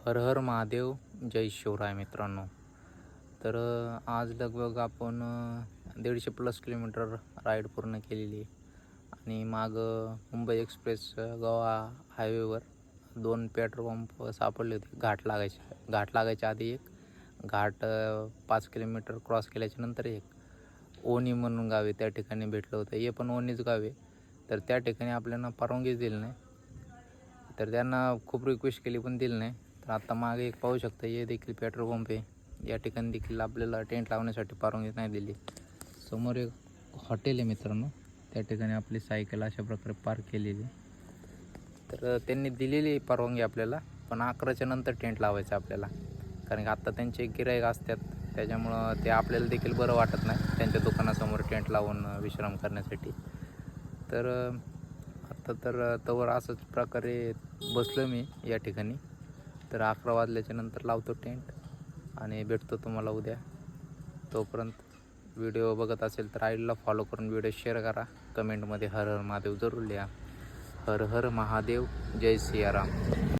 हर हर महादेव, जय शिवराय मित्रांनो. तर आज लगभग आपण 150+ किलोमीटर राईड पूर्ण केलेली आहे आणि मागं मुंबई एक्सप्रेस गोवा हायवेवर 2 पेट्रोल पंप सापडले होते. घाट लागायच्या आधी एक, घाट 5 किलोमीटर क्रॉस केल्याच्या नंतर एक, ओणी म्हणून गाव आहे त्या ठिकाणी भेटलं होतं. हे पण ओणीच गाव आहे. तर त्या ठिकाणी आपल्याला परवानगीच दिली नाही. तर त्यांना खूप रिक्वेस्ट केली पण दिली नाही. तर आता मागे एक पाहू शकता, हे देखील पेट्रोल पंप आहे. या ठिकाणी देखील आपल्याला टेंट लावण्यासाठी परवानगी नाही दिली. समोर एक हॉटेल आहे मित्रांनो, त्या ठिकाणी आपली सायकल अशा प्रकारे पार्क केलेली. तर त्यांनी दिलेली परवानगी आपल्याला, पण 11च्या नंतर टेंट लावायचं आपल्याला, कारण की आत्ता त्यांचे गिराईक असतात. त्याच्यामुळं ते आपल्याला देखील बरं वाटत नाही त्यांच्या दुकानासमोर टेंट लावून विश्राम करण्यासाठी. तर आता तर तवर असंच प्रकारे बसलो मी या ठिकाणी. तर 11 वाजल्याच्या नंतर लावतो टेंट आणि भेटतो तुम्हाला उद्या. तोपर्यंत व्हिडिओ बघत असेल तर आईला फॉलो करून व्हिडिओ शेअर करा. कमेंटमध्ये हर हर महादेव जरूर लिहा. हर हर महादेव, जय सियाराम.